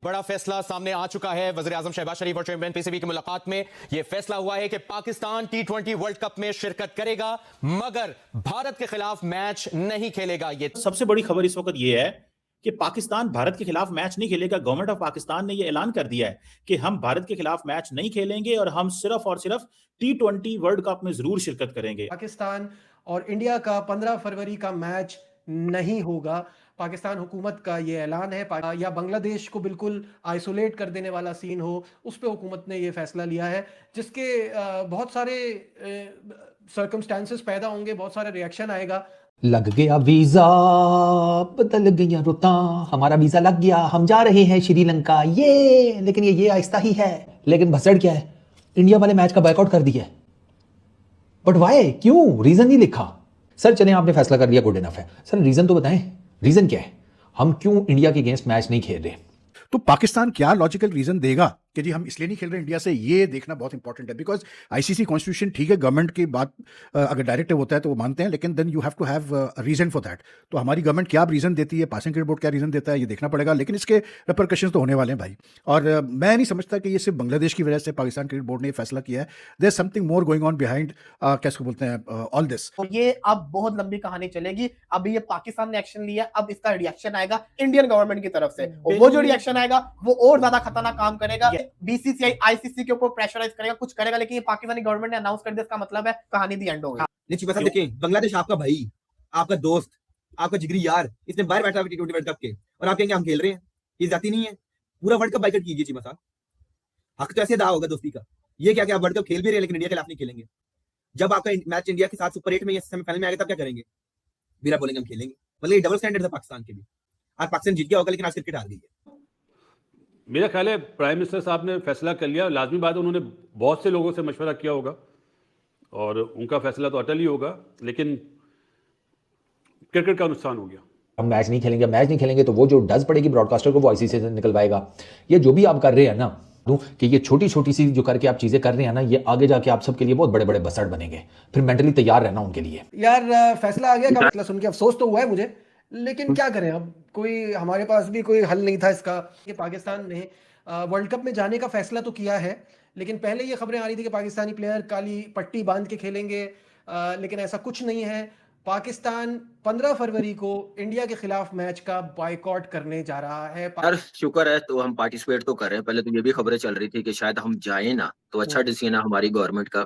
बड़ा फैसला सामने आ चुका है। वज़ीर-ए-आज़म शहबाज शरीफ और चेयरमैन पीसीबी की मुलाकात में यह फैसला हुआ है कि पाकिस्तान T20 वर्ल्ड कप में शिरकत करेगा मगर भारत के खिलाफ मैच नहीं खेलेगा। ये सबसे बड़ी खबर इस वक्त यह है कि पाकिस्तान भारत के खिलाफ मैच नहीं खेलेगा। गवर्नमेंट ऑफ पाकिस्तान ने यह ऐलान कर दिया है कि हम भारत के खिलाफ मैच नहीं खेलेंगे और हम सिर्फ और सिर्फ T20 वर्ल्ड कप में जरूर शिरकत करेंगे। पाकिस्तान और इंडिया का 15 फरवरी का मैच नहीं होगा। पाकिस्तान हुकूमत का ये ऐलान है। या बांग्लादेश को बिल्कुल आइसोलेट कर देने वाला सीन हो, उस पे हुकूमत ने ये फैसला लिया है, जिसके बहुत सारे सर्कमस्टेंसेस पैदा होंगे, बहुत सारे रिएक्शन आएगा। लग गया वीजा, बदल गया रुता, हमारा वीजा लग गया, हम जा रहे हैं श्रीलंका, ये लेकिन ये आहिस्ता ही है। लेकिन भसड़ क्या है, इंडिया वाले मैच का बायकॉट कर दिया। बट वाई, क्यों, रीजन नहीं लिखा। सर चलें, आपने फैसला कर दिया, गुड इनफ है। सर रीजन तो बताएं, रीजन क्या है, हम क्यों इंडिया के अगेंस्ट मैच नहीं खेल रहे। तो पाकिस्तान क्या लॉजिकल रीजन देगा कि जी हम इसलिए नहीं खेल रहे इंडिया से, ये देखना बहुत इंपॉर्टेंट है। बिकॉज आईसीसी कॉन्स्टिट्यूशन ठीक है, गवर्नमेंट की बात अगर डायरेक्टिव होता है तो वो मानते हैं, लेकिन then you have to have reason for that. तो हमारी गवर्नमेंट क्या रीजन देती है, पाकिस्तान क्रिकेट बोर्ड क्या रीजन देता है, ये देखना पड़ेगा। लेकिन इसके रिपरकशंस तो होने वाले हैं भाई, और मैं नहीं समझता कि ये सिर्फ बांग्लादेश की वजह से पाकिस्तान क्रिकेट बोर्ड ने फैसला किया है। There is something more going on behind, कैसे बोलते हैं, ऑल दिस। ये अब बहुत लंबी कहानी चलेगी। अभी ये पाकिस्तान ने एक्शन लिया, अब इसका रिएक्शन आएगा इंडियन गवर्नमेंट की तरफ से, और वो जो रिएक्शन आएगा वो और ज्यादा खतरनाक काम करेगा। बीसीसीआई आईसीसी के ऊपर प्रेशराइज करेगा, कुछ करेगा, लेकिन ये पाकिस्तानी गवर्नमेंट ने अनाउंस कर दिया, इसका मतलब है कहानी दी एंड हो गई। निश्चित बात देखिए, बांग्लादेश आपका भाई, आपका दोस्त, आपका जिगरी यार, इसने बाहर बैठा हुआ T20 वर्ल्ड कप के, और आप कहेंगे हम खेल रहे हैं, ये जाती नहीं है। पूरा वर्ल्ड कप बाइकआउट कीजिए चीमा साहब, हक तो ऐसे अदा होगा दोस्ती का। ये क्या कि आप वर्ल्ड कप खेल भी रहे हैं लेकिन इंडिया के खिलाफ नहीं खेलेंगे। जब आपका मैच इंडिया के साथ सुपर 8 में या सेमीफाइनल में आएगा तब क्या करेंगे, फिर आप बोलेंगे हम खेलेंगे। मतलब ये डबल स्टैंडर्ड है पाकिस्तान के भी। आज पाकिस्तान जीत गया होगा लेकिन आज क्रिकेट हार गई है। मेरा ख्याल है प्राइम मिनिस्टर साहब ने फैसला कर लिया, लाजमी बात है उन्होंने बहुत से लोगों से मशवरा किया होगा और उनका फैसला तो अटल ही होगा, लेकिन क्रिकेट का नुकसान हो गया। हम मैच नहीं खेलेंगे, मैच नहीं खेलेंगे तो वो जो डज पड़ेगी ब्रॉडकास्टर को, वो आईसीसी से निकलवाएगा। ये जो भी आप कर रहे हैं ना, कि ये छोटी छोटी सी जो करके आप चीजें कर रहे हैं ना, ये आगे जाके आप सबके लिए बहुत बड़े बड़े बसड़ बनेंगे। फिर मेंटली तैयार रहना उनके लिए। यार फैसला आ गया का मतलब सुन के अफसोस तो हुआ है मुझे, लेकिन क्या करें, अब कोई हमारे पास भी कोई हल नहीं था इसका। कि पाकिस्तान ने वर्ल्ड कप में जाने का फैसला तो किया है, लेकिन पहले ये खबरें आ रही थी कि पाकिस्तानी प्लेयर काली पट्टी बांध के खेलेंगे, लेकिन ऐसा कुछ नहीं है। पाकिस्तान 15 फरवरी को इंडिया के खिलाफ मैच का बायकॉट करने जा रहा है। यार शुक्र है, तो हम पार्टिसिपेट तो कर रहे हैं। पहले तो ये भी खबरें चल रही थी कि शायद हम जाए ना, तो अच्छा डिसीजन है हमारी गवर्नमेंट का।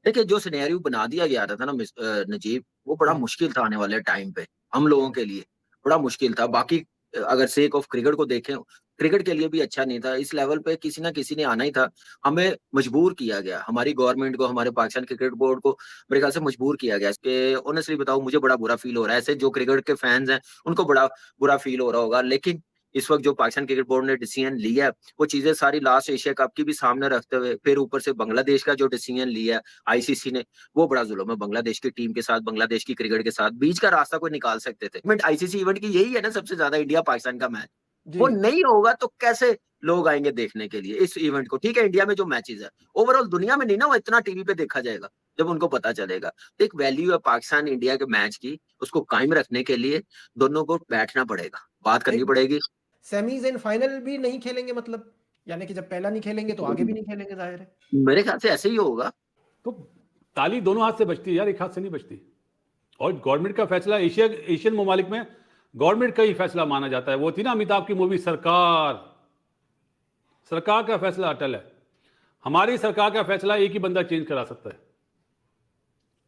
देखिए जो सिनेरियो बना दिया गया था ना नजीब, वो बड़ा मुश्किल था आने वाले टाइम पे हम लोगों के लिए, बड़ा मुश्किल था। बाकी अगर सेक ऑफ क्रिकेट को देखें, क्रिकेट के लिए भी अच्छा नहीं था। इस लेवल पे किसी ना किसी ने आना ही था, हमें मजबूर किया गया, हमारी गवर्नमेंट को, हमारे पाकिस्तान क्रिकेट बोर्ड को मेरे ख्याल से मजबूर किया गया। इसके ऑनेस्टली बताऊं, मुझे बड़ा बुरा फील हो रहा है। ऐसे जो क्रिकेट के फैंस हैं उनको बड़ा बुरा फील हो रहा होगा, लेकिन इस वक्त जो पाकिस्तान क्रिकेट बोर्ड ने डिसीजन लिया है, वो चीजें सारी लास्ट एशिया कप की भी सामने रखते हुए, फिर ऊपर से बांग्लादेश का जो डिसीजन लिया है आईसीसी ने, वो बड़ा जुल्म है बांग्लादेश की टीम के साथ, बांग्लादेश की क्रिकेट के साथ। बीच का रास्ता कोई निकाल सकते थे। आईसीसी इवेंट की यही है ना सबसे ज्यादा इंडिया पाकिस्तान का मैच, वो नहीं होगा तो कैसे लोग आएंगे देखने के लिए इस इवेंट को। ठीक है, इंडिया में जो मैचेस है ओवरऑल दुनिया में नहीं ना, वो इतना टीवी पे देखा जाएगा जब उनको पता चलेगा। तो एक वैल्यू है पाकिस्तान इंडिया के मैच की, उसको कायम रखने के लिए दोनों को बैठना पड़ेगा, बात करनी पड़ेगी। सेमीज एंड फाइनल भी नहीं खेलेंगे, मतलब यानी कि जब पहला नहीं खेलेंगे तो आगे भी नहीं खेलेंगे, जाहिर है। मेरे ख्याल से ऐसे ही होगा। तो ताली दोनों हाथ से बजती है यार, एक हाथ से नहीं बजती। और गवर्नमेंट का फैसला एशियन ममालिक में गवर्नमेंट का ही फैसला माना जाता है। वो थी ना अमिताभ की मूवी सरकार, सरकार का फैसला अटल है। हमारी सरकार का फैसला एक ही बंदा चेंज करा सकता है,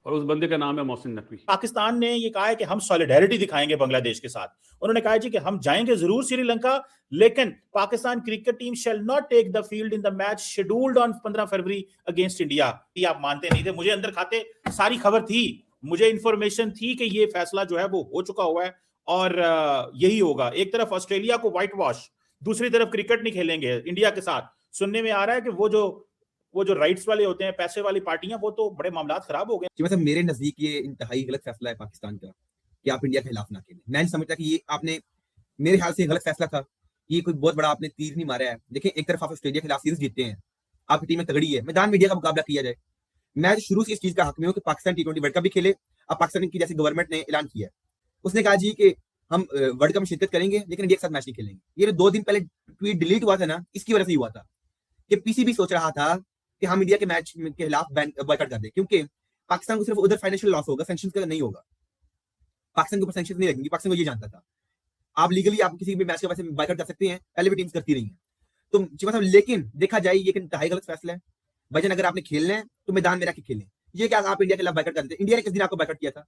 और उस बंदे का नाम है मोहसिन नकवी। पाकिस्तान ने ये कहा है कि हम सॉलिडेरिटी दिखाएंगे बांग्लादेश के साथ। उन्होंने कहा जी कि हम जाएंगे जरूर श्रीलंका, लेकिन Pakistan cricket team shall not take the field in the match scheduled on 15 February against India. ये आप मानते नहीं थे, मुझे अंदर खाते सारी खबर थी, मुझे इंफॉर्मेशन थी कि ये फैसला जो है वो हो चुका हुआ है और यही होगा। एक तरफ ऑस्ट्रेलिया को व्हाइट वॉश, दूसरी तरफ क्रिकेट नहीं खेलेंगे इंडिया के साथ। सुनने में आ रहा है कि वो जो राइट्स वाले होते हैं, पैसे वाली पार्टियां, वो तो बड़े मामलात खराब हो गए। मतलब मेरे नजदीक ये इंतहाई गलत फैसला है पाकिस्तान का कि आप इंडिया के खिलाफ ना खेलें। मैं नहीं समझता कि ये आपने, मेरे ख्याल से गलत फैसला था। ये कोई बहुत बड़ा आपने तीर नहीं मारा है। देखिए एक तरफ आप ऑस्ट्रेलिया के खिलाफ सीरीज जीतते हैं, आपकी टीम में तगड़ी है, मैदान मीडिया का मुकाबला किया जाए। मैं शुरू से इस चीज का हक में हूं कि पाकिस्तान T20 वर्ल्ड कप भी खेले। अब पाकिस्तान की जैसे गवर्नमेंट ने ऐलान किया है, उसने कहा जी कि हम वर्ल्ड कप में शिरकत करेंगे लेकिन इंडिया के साथ मैच नहीं खेलेंगे। ये जो 2 दिन पहले ट्वीट डिलीट हुआ था ना, इसकी वजह से हुआ था कि पीसीबी सोच रहा था कि हम इंडिया के मैच के खिलाफ बॉयकॉट कर दें, क्योंकि पाकिस्तान को सिर्फ उधर फाइनेंशियल लॉस होगा, सैंक्शन का नहीं होगा, पाकिस्तान के ऊपर सैंक्शन नहीं लगेंगे। पाकिस्तान को ये जानता था। आप लीगली आप किसी भी मैच के वजह से बॉयकॉट कर सकते हैं, पहले भी टीम्स करती रही हैं। तो चीमा साहब, लेकिन देखा जाए ये इंतहाई गलत फैसला है। भाईजान अगर आपने खेलना है तो मैदान में रह के खेलें। ये क्या आप इंडिया के खिलाफ बॉयकॉट कर देते? इंडिया ने किस दिन आपको बॉयकॉट किया था?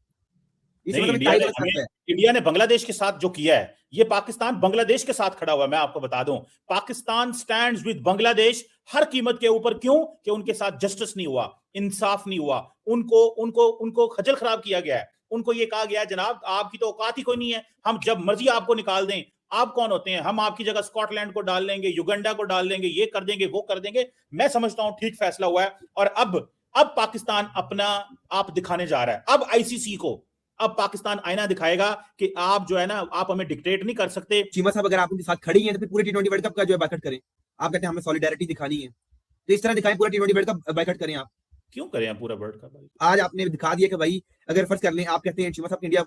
इंडिया ने बांग्लादेश के साथ जो किया है, ये पाकिस्तान बांग्लादेश के साथ खड़ा हुआ है। मैं आपको बता दूं, पाकिस्तान स्टैंड्स विद बांग्लादेश हर कीमत के ऊपर। क्यों? कि उनके साथ जस्टिस नहीं हुआ, इंसाफ नहीं हुआ, उनको खजल खराब किया गया है। उनको ये कहा गया है, जनाब आपकी तो औकात ही कोई नहीं है, हम जब मर्जी आपको निकाल दें। आप कौन होते हैं? हम आपकी जगह स्कॉटलैंड को डाल लेंगे, युगांडा को डाल लेंगे, ये कर देंगे, वो कर देंगे। मैं समझता हूं ठीक फैसला हुआ है। और अब पाकिस्तान अपना आप दिखाने जा रहा है। अब आईसीसी को अब पाकिस्तान आईना दिखाएगा कि आप जो है ना, आप हमें डिक्टेट नहीं कर सकते। चीमा साहब, अगर आप उनके साथ खड़ी हैं तो फिर पूरे T20 वर्ल्ड कप का जो है बॉयकॉट करें। आप कहते हैं हमें सॉलिडारिटी दिखानी है, तो इस तरह दिखाएं, पूरा T20 वर्ल्ड कप बॉयकॉट करें। आप क्यों करें पूरा वर्ल्ड कप? आज आपने दिखा दिया कि भाई अगर फर्ज कर लें, आप कहते हैं चीमा साहब इंडिया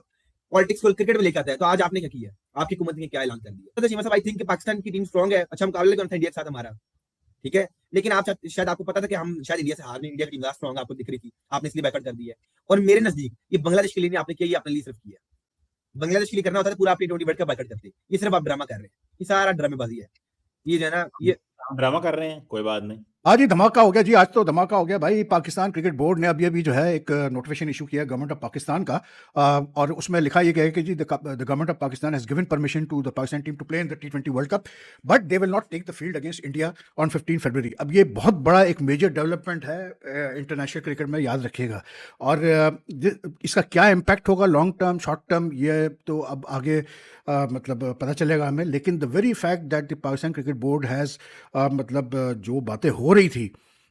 पॉलिटिक्स को क्रिकेट में लेकर आता है, तो आज आपने क्या किया? आपकी हुकूमत ने क्या ऐलान कर दिया? तो चीमा साहब, आई थिंक पाकिस्तान की टीम स्ट्रांग है, अच्छा मुकाबला करना था इंडिया के साथ हमारा, ठीक है, लेकिन आप शायद आपको पता था कि हम शायद इंडिया से हार नहीं, इंडिया की टीम ज्यादा स्ट्रांग आपको दिख रही थी, आपने इसलिए बैकआउट कर दिया है। और मेरे नजदीक ये बांग्लादेश के लिए नहीं आपने किया, ये अपने लिए सिर्फ किया। बांग्लादेश के लिए करना होता है पूरा आप T20 वर्ल्ड कप बैकआउट करते, ये सिर्फ आप ड्रामा कर रहे हैं, ये सारा ड्रामेबाजी है। ये जो है ना, ये ड्रामा कर रहे हैं, कोई बात नहीं। आज ही धमाका हो गया जी, आज तो धमाका हो गया भाई। पाकिस्तान क्रिकेट बोर्ड ने अभी जो है एक नोटिफिकेशन इशू किया गवर्नमेंट ऑफ पाकिस्तान का, और उसमें लिखा ये गया है कि जी the government of Pakistan has given permission to the Pakistan team to play in the T20 world cup, but they will not take the field against India on 15 February. अब ये बहुत बड़ा एक मेजर डेवलपमेंट है इंटरनेशनल क्रिकेट में, याद रखिएगा। और इसका क्या इम्पैक्ट होगा लॉन्ग टर्म, शॉर्ट टर्म, ये तो अब आगे मतलब पता चलेगा हमें। लेकिन the very fact that the Pakistan cricket board has मतलब जो बातें हो रही थी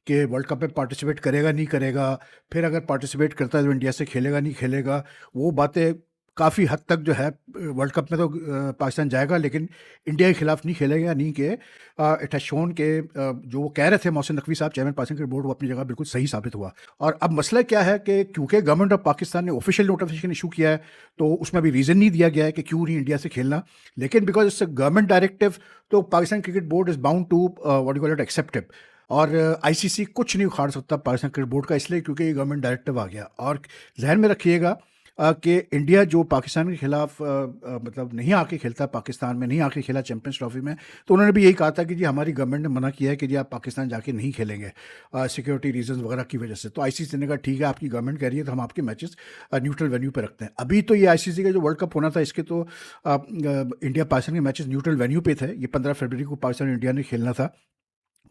कि वर्ल्ड कप में पार्टिसिपेट करेगा नहीं करेगा, फिर अगर पार्टिसिपेट करता है तो इंडिया से खेलेगा नहीं खेलेगा, वो बातें काफ़ी हद तक जो है, वर्ल्ड कप में तो पाकिस्तान जाएगा लेकिन इंडिया के खिलाफ नहीं खेलेगा, नहीं कि इट हैज शोन के जो वो कह रहे थे मोहसिन नकवी साहब, चेयरमैन पाकिस्तान क्रिकेट बोर्ड, वो अपनी जगह बिल्कुल सही साबित हुआ। और अब मसला क्या है कि क्योंकि गवर्नमेंट ऑफ पाकिस्तान ने ऑफिशियल नोटिफिकेशन इशू किया है, तो उसमें भी रीज़न नहीं दिया गया है कि क्यों नहीं इंडिया से खेलना, लेकिन because it's a government directive, तो Pakistan cricket board is bound to what you call it accept it. और आईसीसी कुछ नहीं उखाड़ सकता पाकिस्तान क्रिकेट बोर्ड का, इसलिए क्योंकि ये गवर्नमेंट डायरेक्टिव आ गया। और जहन में रखिएगा कि इंडिया जो पाकिस्तान के खिलाफ मतलब नहीं आके खेलता, पाकिस्तान में नहीं आके खेला चैंपियंस ट्रॉफी में, तो उन्होंने भी यही कहा था कि जी हमारी गवर्नमेंट ने मना किया है कि जी आप पाकिस्तान जाके नहीं खेलेंगे सिक्योरिटी रीजंस वगैरह की वजह से। तो आईसीसी ने कहा ठीक है, आपकी गवर्नमेंट कह रही है तो हम आपके मैचेस न्यूट्रल वेन्यू पे रखते हैं। अभी तो ये आईसीसी का जो वर्ल्ड कप होना था, इसके तो इंडिया पाकिस्तान के मैचेस न्यूट्रल वेन्यू पे थे। ये 15 फरवरी को पाकिस्तान इंडिया ने खेलना था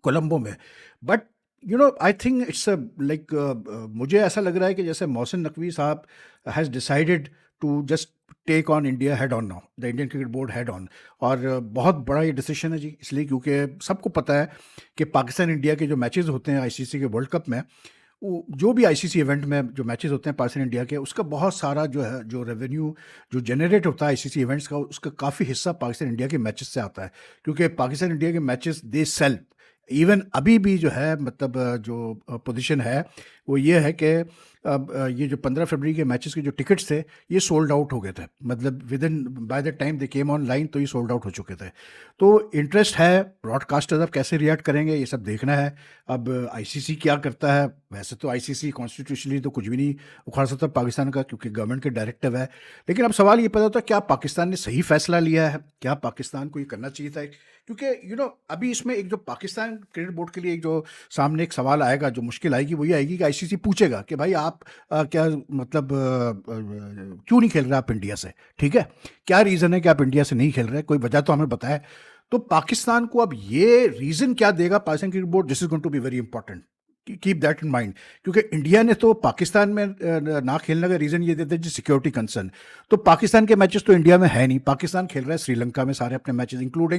कोलंबो में। But you know I think it's like मुझे ऐसा लग रहा है कि जैसे मोहसिन नकवी साहब has decided to just take on India head on now, the Indian cricket board head on. और बहुत बड़ा ये डिसीजन है जी, इसलिए क्योंकि सबको पता है कि पाकिस्तान इंडिया के जो मैचेस होते हैं आईसीसी के वर्ल्ड कप में, जो भी आईसीसी इवेंट में जो मैचेस होते हैं पाकिस्तान इंडिया के, उसका बहुत सारा जो है जो रेवेन्यू जो जनरेट होता है आईसीसी इवेंट्स का, उसका काफ़ी हिस्सा पाकिस्तान इंडिया के मैचेस से आता है। क्योंकि पाकिस्तान इंडिया के मैचेस दे सेल, इवन अभी भी जो है मतलब जो पोजीशन है वो ये है कि अब ये जो 15 फरवरी के मैचेस के जो टिकट्स थे ये सोल्ड आउट हो गए थे, मतलब with in by the time they came online तो ये सोल्ड आउट हो चुके थे। तो इंटरेस्ट है, ब्रॉडकास्टर्स अब कैसे रिएक्ट करेंगे ये सब देखना है। अब आईसीसी क्या करता है, वैसे तो आईसीसी कॉन्स्टिट्यूशनली तो कुछ भी नहीं उखाड़ सकता पाकिस्तान का, क्योंकि गवर्नमेंट के डायरेक्टिव है। लेकिन अब सवाल ये पैदा होता है क्या पाकिस्तान ने सही फैसला लिया है, क्या पाकिस्तान को ये करना चाहिए था? क्योंकि यू नो अभी इसमें एक जो पाकिस्तान क्रिकेट बोर्ड के लिए एक जो सामने एक सवाल आएगा, जो मुश्किल आएगी, वो ये आएगी कि आईसीसी पूछेगा कि भाई आप क्या मतलब क्यों नहीं खेल रहे आप इंडिया से, ठीक है, क्या रीज़न है कि आप इंडिया से नहीं खेल रहे, कोई वजह तो हमें बताए। तो पाकिस्तान को अब ये रीज़न क्या देगा Pakistan cricket board, this is going to be very important, keep that in mind. क्योंकि इंडिया ने तो पाकिस्तान में ना खेलने का रीज़न ये देते हैं जी सिक्योरिटी कंसर्न। तो पाकिस्तान के मैचेस तो इंडिया में है नहीं, पाकिस्तान खेल रहा है श्रीलंका में सारे अपने मैचेस इंक्लूडिंग